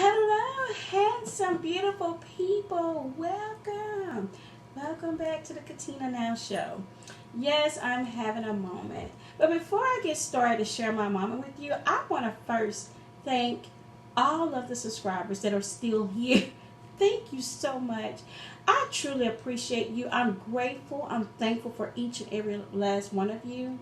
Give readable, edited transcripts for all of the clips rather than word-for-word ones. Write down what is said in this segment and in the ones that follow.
Hello, handsome, beautiful people. Welcome. Welcome back to the Katina Now Show. Yes, I'm having a moment. But before I get started to share my moment with you, I want to first thank all of the subscribers that are still here. Thank you so much. I truly appreciate you. I'm grateful. I'm thankful for each and every last one of you.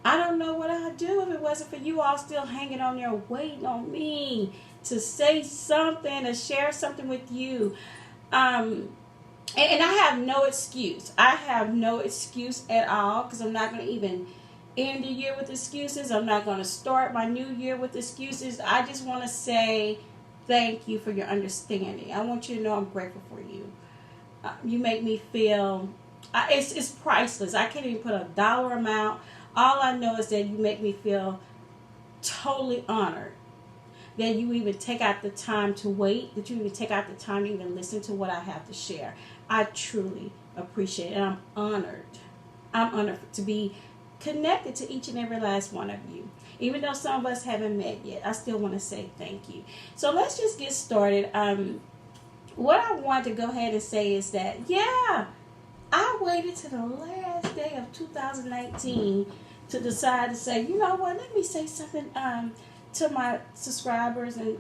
I don't know what I'd do if it wasn't for you all still hanging on there waiting on me to say something, to share something with you. Um, and I have no excuse. I have no excuse at all because I'm not going to even end the year with excuses. I'm not going to start my new year with excuses. I just want to say thank you for your understanding. I want you to know I'm grateful for you. You make me feel it's priceless. I can't even put a dollar amount. All I know is that you make me feel totally honored that you even take out the time to wait, that you even take out the time to even listen to what I have to share. I truly appreciate it, and I'm honored. I'm honored to be connected to each and every last one of you. Even though some of us haven't met yet, I still want to say thank you. So let's just get started. What I want to go ahead and say is that, yeah, I waited to the last day of 2019 to decide to say, you know what, let me say something to my subscribers and,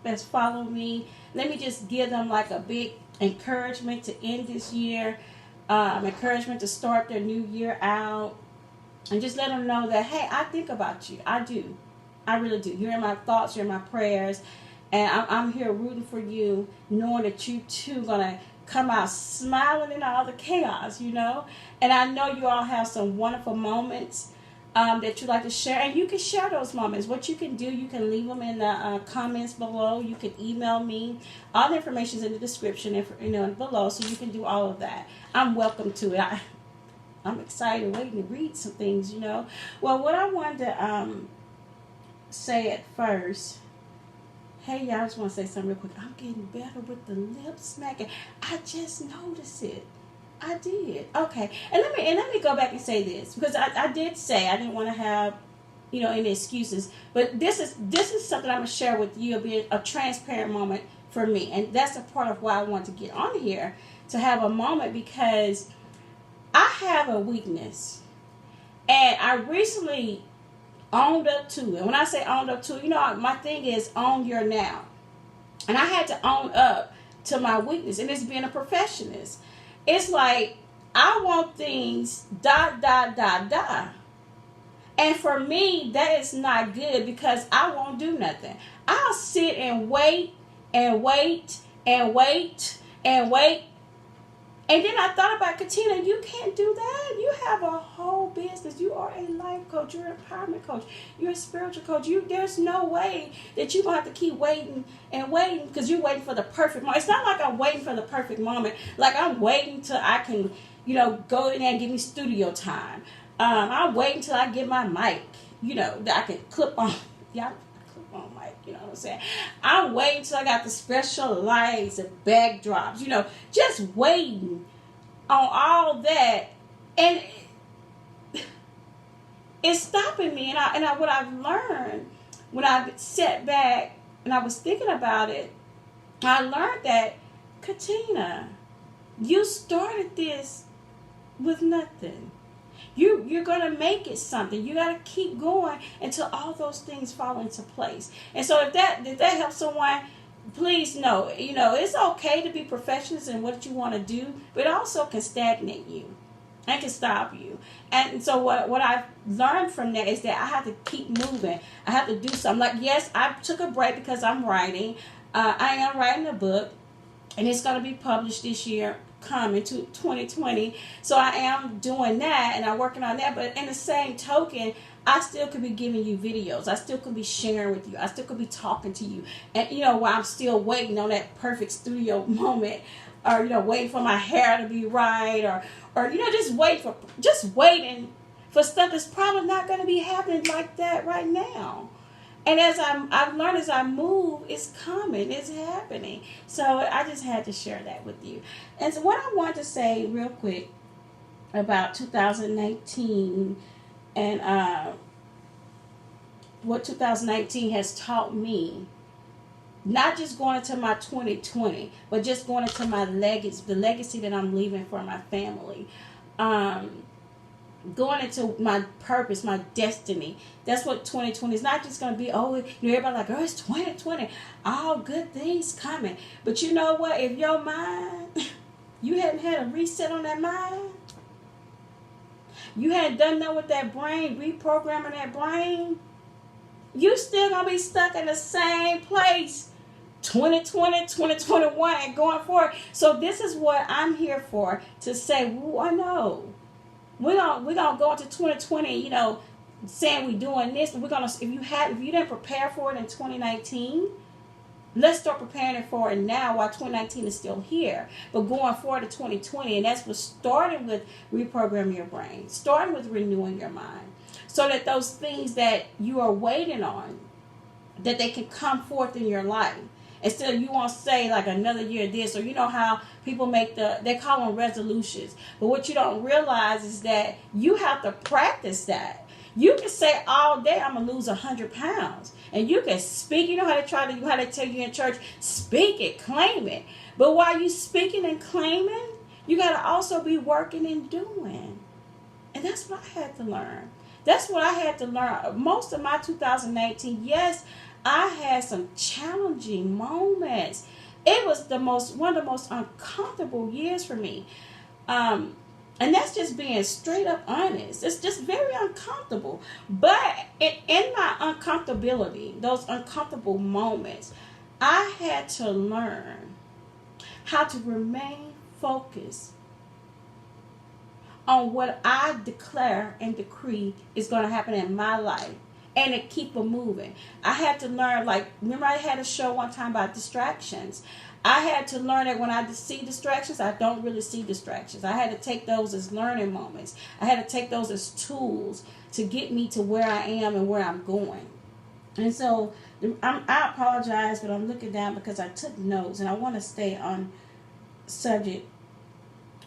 that's follow me. Let me just give them like a big encouragement to end this year, encouragement to start their new year out, and just let them know that, hey, I think about you. I do. I really do. You're in my thoughts, you're in my prayers, and I'm here rooting for you, knowing that you too gonna come out smiling in all the chaos. And I know you all have some wonderful moments that you like to share, and you can share those moments. What you can do, you can leave them in the comments below. You can email me. All the information is in the description, below, so you can do all of that. I'm welcome to it. I'm excited, waiting to read some things. Well, what I wanted to say at first. Hey, y'all, I just want to say something real quick. I'm getting better with the lip smacking. I just noticed it. I did. Okay. And let me go back and say this, because I did say I didn't want to have, any excuses. But this is something I'm gonna share with you, a transparent moment for me. And that's a part of why I want to get on here, to have a moment, because I have a weakness. And I recently owned up to it. When I say owned up to it, my thing is own your now. And I had to own up to my weakness, and it's being a perfectionist. It's like I want things ... And for me, that is not good, because I won't do nothing. I'll sit and wait and wait and wait and wait. And then I thought about, Katina, you can't do that. You have a whole business. You are a life coach. You're an empowerment coach. You're a spiritual coach. There's no way that you're going to have to keep waiting and waiting, because you're waiting for the perfect moment. It's not like I'm waiting for the perfect moment. Like I'm waiting till I can, go in there and give me studio time. I'm waiting till I get my mic, that I can clip on. Yeah, on mic, you know what I'm saying? I'm waiting till I got the special lights and backdrops, just waiting on all that. And it's stopping me. And what I've learned when I sat back and I was thinking about it, I learned that, Katina, you started this with nothing. You're going to make it something. You got to keep going until all those things fall into place. And so if that helps someone, please know, it's okay to be professionals in what you want to do, but it also can stagnate you and can stop you. And so what I've learned from that is that I have to keep moving. I have to do something. Like, yes, I took a break because I'm writing. I am writing a book, and it's going to be published this year, coming to 2020. So I am doing that, and I'm working on that. But in the same token, I still could be giving you videos. I still could be sharing with you. I still could be talking to you. And while I'm still waiting on that perfect studio moment, or waiting for my hair to be right, or just waiting for stuff that's probably not going to be happening like that right now. And as I've learned, as I move, it's coming, it's happening. So I just had to share that with you. And so what I want to say real quick about 2019 and what 2019 has taught me Not just going into my 2020, but just going into my legacy, the legacy that I'm leaving for my family. Um, Going into my purpose, my destiny. That's what 2020 is. Not just going to be, oh, everybody like, oh, it's 2020. All good things coming. But you know what? If your mind, you hadn't had a reset on that mind, you hadn't done that with that brain, reprogramming that brain, you still going to be stuck in the same place 2020, 2021, and going forward. So this is what I'm here for, to say, well, I know. We're gonna go into 2020, saying we're doing this, but we're gonna, if you didn't prepare for it in 2019, let's start preparing it for it now while 2019 is still here. But going forward to 2020, and that's what starting with reprogramming your brain, starting with renewing your mind, so that those things that you are waiting on, that they can come forth in your life. Instead of you want to say like another year this, or you know how people make they call them resolutions. But what you don't realize is that you have to practice that. You can say all day, I'm going to lose 100 pounds. And you can speak, you know how they tell you in church, speak it, claim it. But while you speaking and claiming, you got to also be working and doing. And that's what I had to learn. That's what I had to learn. Most of my 2019, yes, I had some challenging moments. It was one of the most uncomfortable years for me. And that's just being straight up honest. It's just very uncomfortable. But in my uncomfortability, those uncomfortable moments, I had to learn how to remain focused on what I declare and decree is going to happen in my life, and to keep it moving. I had to learn, remember I had a show one time about distractions. I had to learn that when I see distractions, I don't really see distractions. I had to take those as learning moments. I had to take those as tools to get me to where I am and where I'm going. And so I apologize, but I'm looking down because I took notes, and I want to stay on subject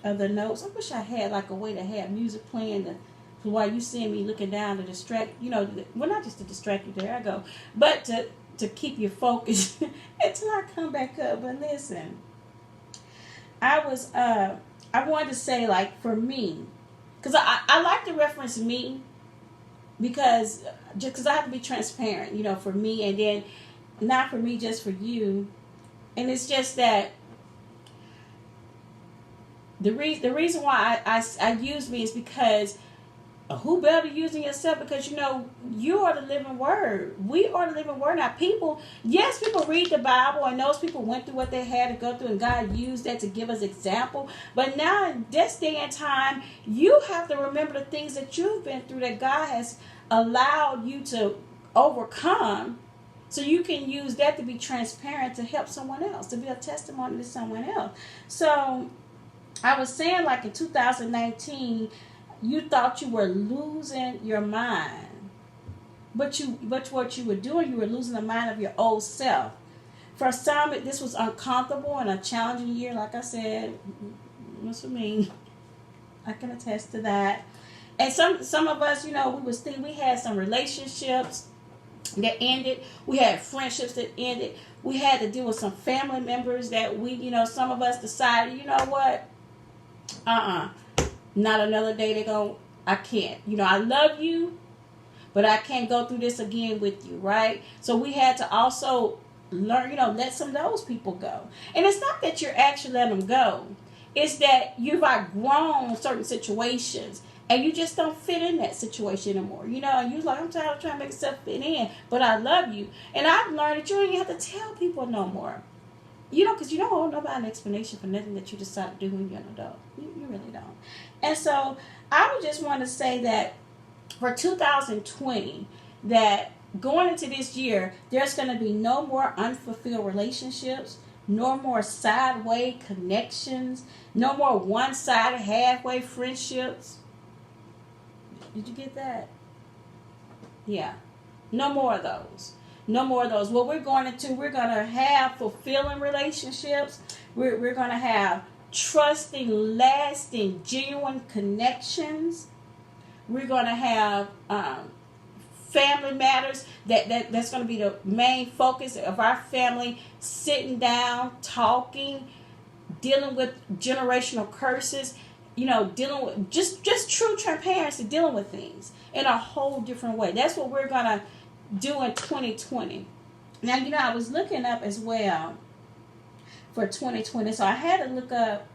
of the notes. I wish I had like a way to have music playing while you see me looking down to distract, well, not just to distract you, there I go, but to keep you focused until I come back up. But listen, I wanted to say, like, for me, because I like to reference me, because I have to be transparent, for me, and then not for me, just for you. And it's just that the reason why I use me is because who better using yourself? Because you are the living word. We are the living word. Now people read the Bible, and those people went through what they had to go through, and God used that to give us example. But now in this day and time, you have to remember the things that you've been through, that God has allowed you to overcome, so you can use that to be transparent, to help someone else, to be a testimony to someone else. So I was saying, like, in 2019, you thought you were losing your mind. But what you were doing, you were losing the mind of your old self. For some, this was uncomfortable and a challenging year. Like I said, what's for me? I can attest to that. And some of us, we had some relationships that ended. We had friendships that ended. We had to deal with some family members that some of us decided, you know what? Not another day I can't. I love you, but I can't go through this again with you, right? So we had to also learn, let some of those people go. And it's not that you're actually letting them go. It's that you've outgrown certain situations, and you just don't fit in that situation anymore. And you're like, I'm tired of trying to make myself fit in, but I love you. And I've learned that you don't even have to tell people no more. Because you don't owe nobody an explanation for nothing that you decide to do when you're an adult. You really don't. And so I would just want to say that for 2020, that going into this year, there's going to be no more unfulfilled relationships, no more sideway connections, no more one-sided, halfway friendships. Did you get that? Yeah. No more of those. No more of those. What we're going to have fulfilling relationships. We're going to have trusting, lasting, genuine connections. We're going to have family matters, that's going to be the main focus of our family, sitting down, talking, dealing with generational curses, dealing with just true transparency, dealing with things in a whole different way. That's what we're going to do in 2020. Now, I was looking up as well for 2020, so I had to look up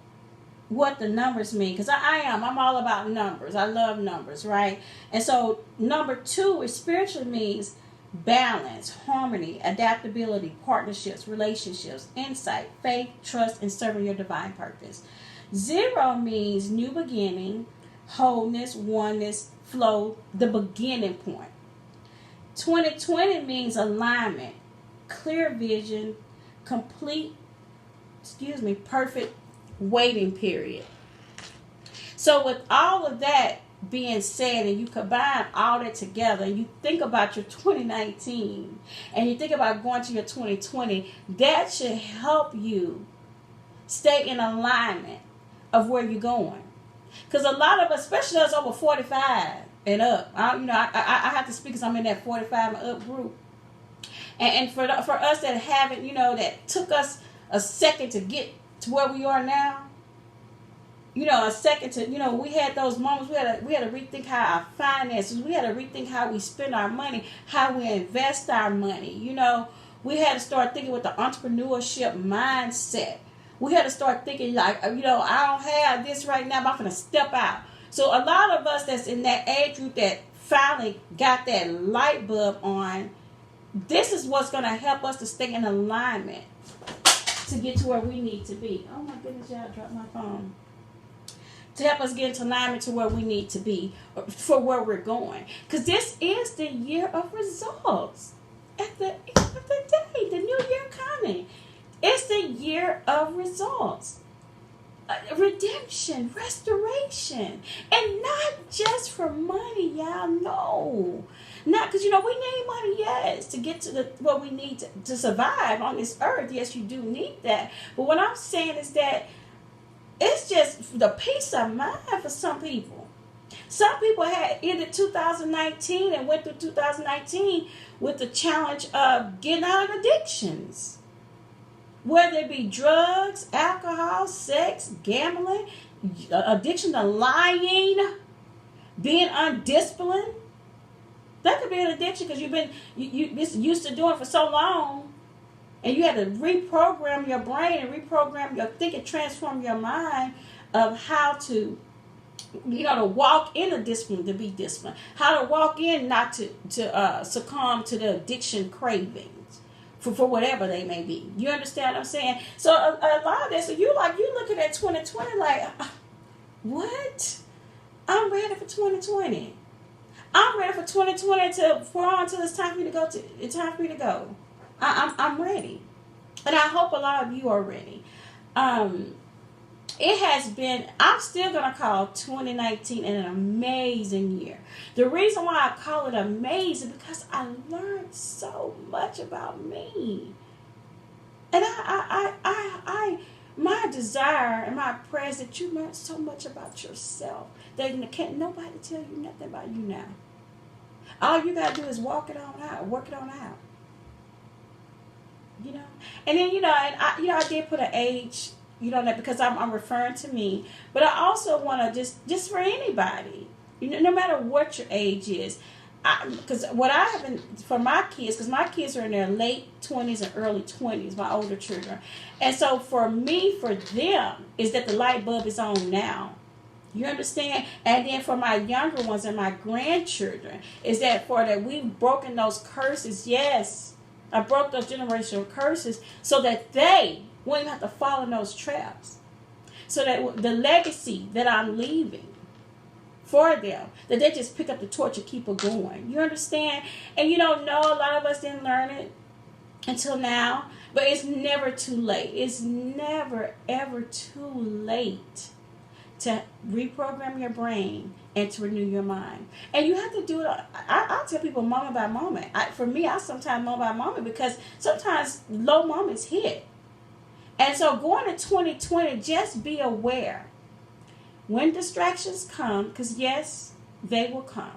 what the numbers mean, because I'm all about numbers. I love numbers, right? And so number 2 is spiritually means balance, harmony, adaptability, partnerships, relationships, insight, faith, trust, and serving your divine purpose. 0 means new beginning, wholeness, oneness, flow, the beginning point. 2020 means alignment, clear vision, perfect waiting period. So with all of that being said, and you combine all that together, and you think about your 2019, and you think about going to your 2020, that should help you stay in alignment of where you're going. Because a lot of us, especially us over 45 and up, I have to speak because I'm in that 45 and up group. And for us that haven't, that took us a second to get to where we are now, a second to, we had those moments. We had to rethink how our finances, we had to rethink how we spend our money, how we invest our money. We had to start thinking with the entrepreneurship mindset. We had to start thinking like, I don't have this right now, but I'm going to step out. So a lot of us that's in that age group that finally got that light bulb on, this is what's going to help us to stay in alignment to get to where we need to be. Oh my goodness, y'all, I dropped my phone. To help us get into alignment to where we need to be for where we're going. Because this is the year of results. At the end of the day, the new year coming. It's the year of results. Redemption, restoration. And not just for money, y'all. No. Not because, we need money, yes, to get to what we need to survive on this earth. Yes, you do need that. But what I'm saying is that it's just the peace of mind for some people. Some people had ended 2019 and went through 2019 with the challenge of getting out of addictions. Whether it be drugs, alcohol, sex, gambling, addiction to lying, being undisciplined. That could be an addiction because you've been used to doing it for so long, and you had to reprogram your brain and reprogram your thinking, transform your mind of how to, to walk in a discipline, to be disciplined, how to walk in not to succumb to the addiction cravings for whatever they may be. You understand what I'm saying? So a lot of this, so you looking at 2020 like, what? I'm ready for 2020. I'm ready for 2020 until it's time for me to go. It's time for me to go. I'm ready, and I hope a lot of you are ready. It has been. I'm still gonna call 2019 an amazing year. The reason why I call it amazing because I learned so much about me, and my desire and my prayer is that you learn so much about yourself that can't nobody tell you nothing about you now. All you gotta do is work it on out. And then I did put an age, that because I'm referring to me, but I also want to just for anybody, no matter what your age is, because what I have been for my kids, because my kids are in their late 20s and early 20s, my older children, and so for them is that the light bulb is on now. You understand? And then for my younger ones and my grandchildren, is that we've broken those curses. Yes, I broke those generational curses so that they won't have to fall in those traps. So that the legacy that I'm leaving for them, that they just pick up the torch and keep it going. You understand? And no, a lot of us didn't learn it until now, but it's never too late. It's never, ever too late to reprogram your brain and to renew your mind. And you have to do it. I tell people moment by moment. For me, I sometimes moment by moment because sometimes low moments hit. And so going to 2020, just be aware. When distractions come, because yes, they will come.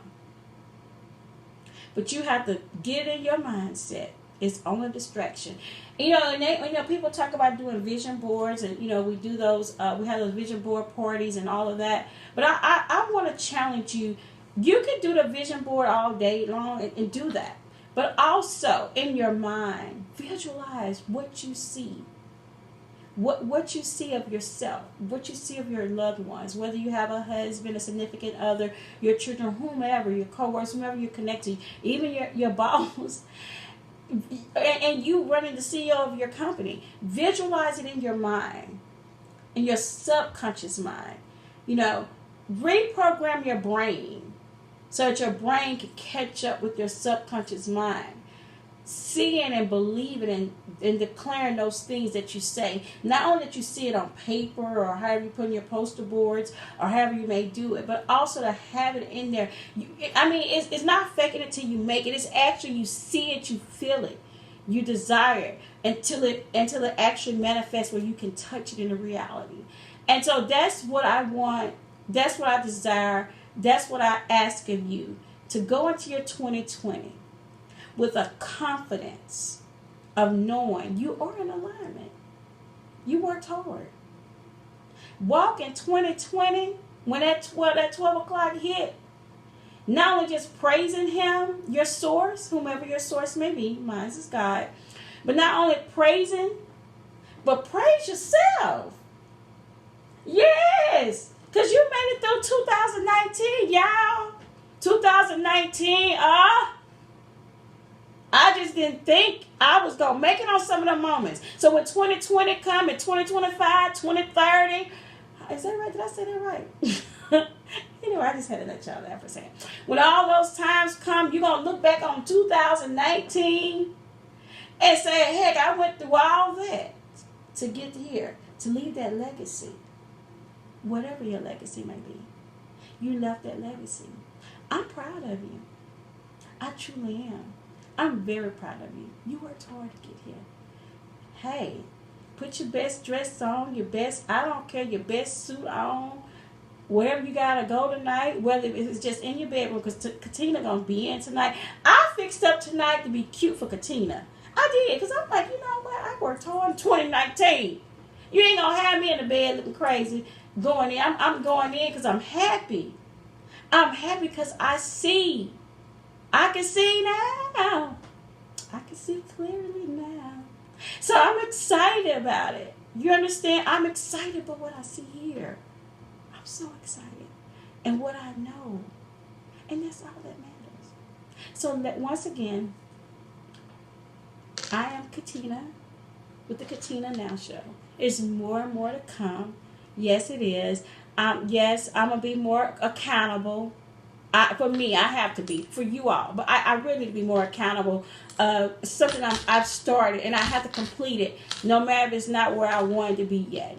But you have to get it in your mindset. It's only a distraction. And people talk about doing vision boards, and we do those. We have those vision board parties and all of that. But I want to challenge you. You can do the vision board all day long and do that. But also in your mind, visualize what you see. What you see of yourself, what you see of your loved ones, whether you have a husband, a significant other, your children, whomever, your coworkers, whomever you connect to, even your boss, and you running the CEO of your company. Visualize it in your mind, in your subconscious mind. Reprogram your brain so that your brain can catch up with your subconscious mind. Seeing and believing and declaring those things that you say. Not only that you see it on paper or however you put in your poster boards or however you may do it, but also to have it in there. It's not faking it till you make it. It's actually you see it, you feel it, you desire it until it actually manifests where you can touch it in a reality. And so that's what I want. That's what I desire. That's what I ask of you, to go into your 2020 with a confidence of knowing you are in alignment. You worked hard. Walk in 2020 when that 12 o'clock hit. Not only just praising Him, your source, whomever your source may be, mine is God, but not only praising, but praise yourself. Yes, because you made it through 2019, y'all. 2019, I just didn't think I was going to make it on some of the moments. So when 2020 come and 2025, 2030, is that right? Did I say that right? Anyway, I just had to let y'all laugh for a second. When all those times come, you're going to look back on 2019 and say, heck, I went through all that to get here, to leave that legacy. Whatever your legacy may be, you left that legacy. I'm proud of you. I truly am. I'm very proud of you. You worked hard to get here. Hey, put your best dress on, I don't care, your best suit on, wherever you got to go tonight, whether it's just in your bedroom, because Katina going to be in tonight. I fixed up tonight to be cute for Katina. I did, because I'm like, you know what? I worked hard in 2019. You ain't going to have me in the bed looking crazy going in. I'm going in because I'm happy. I'm happy because I can see now. I can see clearly now. So I'm excited about it. You understand? I'm excited about what I see here. I'm so excited. And what I know. And that's all that matters. So once again, I am Katina with the Katina Now Show. There's more and more to come. Yes, it is. Yes, I'm going to be more accountable. For me, I have to be. For you all. But I really need to be more accountable. Something I've started, and I have to complete it, no matter if it's not where I wanted to be yet,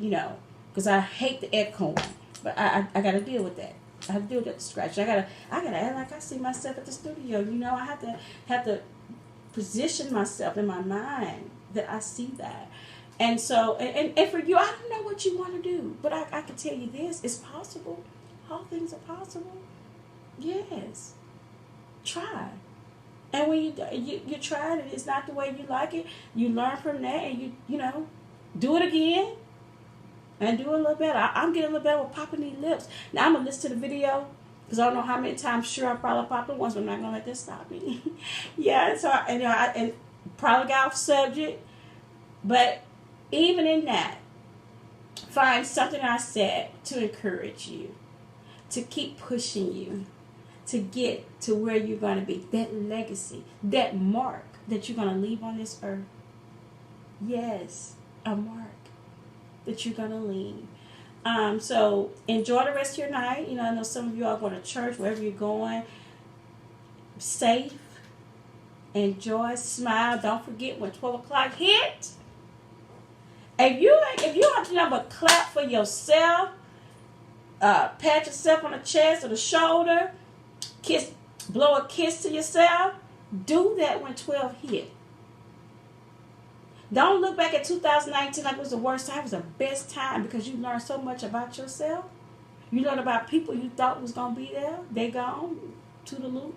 because I hate the echoing. But I got to deal with that. I have to deal with that distraction. I gotta act like I see myself at the studio. I have to position myself in my mind that I see that. And so, and for you, I don't know what you want to do, but I can tell you this: it's possible. All things are possible. Yes, try. And when you try it, it's not the way you like it. You learn from that, and you do it again, and do it a little better. I'm getting a little better with popping these lips. Now I'm gonna listen to the video because I don't know how many times. Sure, I probably popped it once, but I'm not gonna let this stop me. Yeah, so I probably got off subject, but even in that, find something I said to encourage you, to keep pushing you, to get to where you're going to be. That legacy, that mark that you're going to leave on this earth. Yes, a mark that you're going to leave. So enjoy the rest of your night. I know some of you are going to church, wherever you're going. Safe. Enjoy. Smile. Don't forget when 12 o'clock hits. If you have to number clap for yourself, pat yourself on the chest or the shoulder, blow a kiss to yourself, do that when 12 hit. Don't look back at 2019 like it was the worst time. It was the best time because you learned so much about yourself. You learned about people you thought was going to be there. They gone to the loop.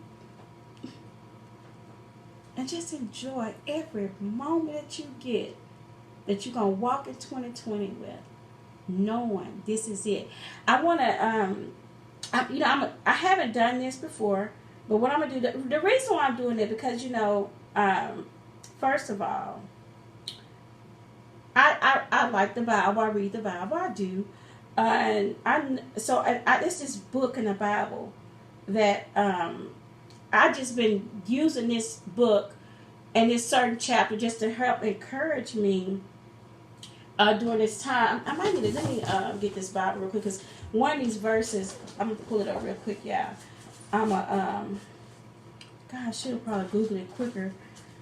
and just enjoy every moment that you get, that you're going to walk in 2020 with, knowing this is it. I want to, I haven't done this before, but what I'm going to do, the reason why I'm doing it, because, first of all, I like the Bible. I read the Bible. I do. And it's this book in the Bible that I just been using this book and this certain chapter just to help encourage me during this time. I might need to, let me get this Bible real quick, because one of these verses, I'm going to pull it up real quick, yeah. I should have probably Googled it quicker.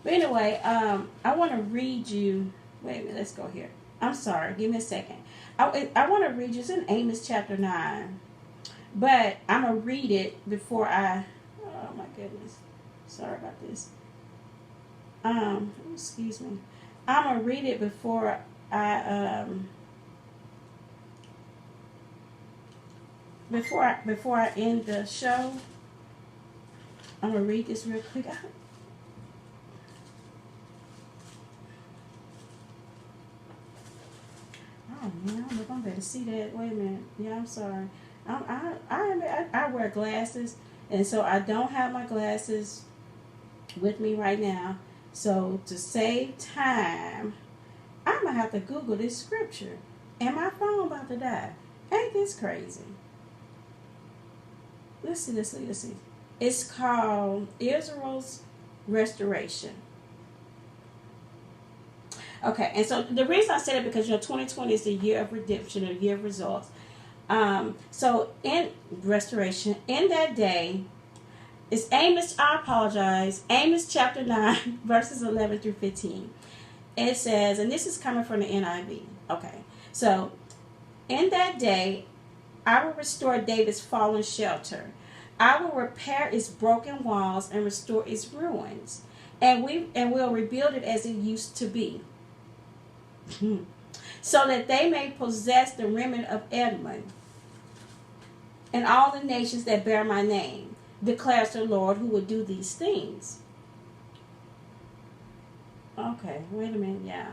But anyway, I want to read you, wait a minute, let's go here. I'm sorry, give me a second. I want to read you, it's in Amos chapter 9. But I'm going to read it before oh my goodness. Sorry about this. Excuse me. I'm going to read it before I end the show. I'm going to read this real quick. Oh man, I don't know if I'm better see that. Wait a minute. Yeah, I'm sorry. I wear glasses, and so I don't have my glasses with me right now. So to save time, I'm gonna have to Google this scripture, and my phone about to die. Ain't this crazy? Let's see. It's called Israel's Restoration. Okay, and so the reason I said it, because 2020 is the year of redemption, the year of results. So in restoration, in that day, it's Amos chapter 9, verses 11 through 15. It says, and this is coming from the NIV. Okay, so in that day, I will restore David's fallen shelter. I will repair its broken walls and restore its ruins, and we'll rebuild it as it used to be. So that they may possess the remnant of Edom and all the nations that bear my name, declares the Lord, who will do these things. Okay, wait a minute, yeah.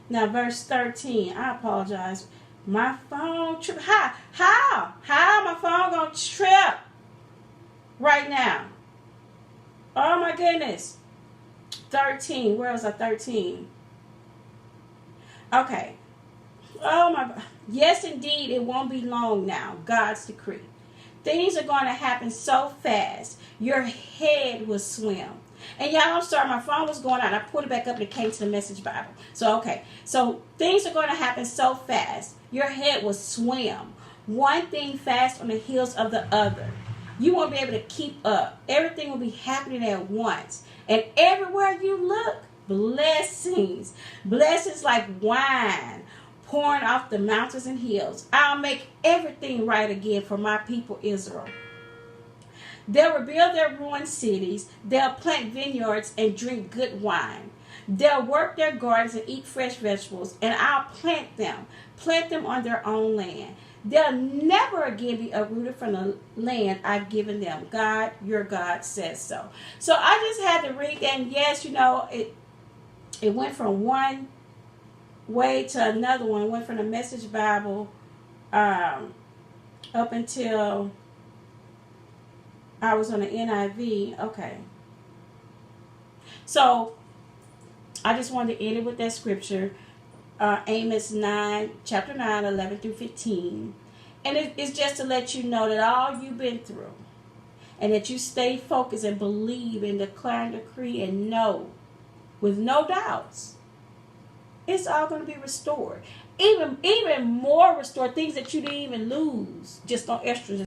Now, verse 13, I apologize. My phone trip. How my phone gonna trip right now? Oh my goodness. 13. Where was I? 13. Okay. Oh my. Yes, indeed, it won't be long now. God's decree. Things are going to happen so fast, your head will swim. And y'all, I'm sorry, my phone was going out. I pulled it back up and it came to the Message Bible. So, okay. So, things are going to happen so fast, your head will swim. One thing fast on the heels of the other. You won't be able to keep up. Everything will be happening at once. And everywhere you look, blessings. Blessings like wine pouring off the mountains and hills. I'll make everything right again for my people Israel. They'll rebuild their ruined cities. They'll plant vineyards and drink good wine. They'll work their gardens and eat fresh vegetables, and I'll plant them on their own land. They'll never again be uprooted from the land I've given them. God, your God, says so. So I just had to read that, and yes, it went from one way to another one. It went from the Message Bible up until I was on the NIV. Okay. So I just wanted to end it with that scripture. Amos 9, chapter 9, 11 through 15. And it's just to let you know that all you've been through, and that you stay focused and believe and declare and decree and know with no doubts, it's all going to be restored. Even more restored, things that you didn't even lose just on extras.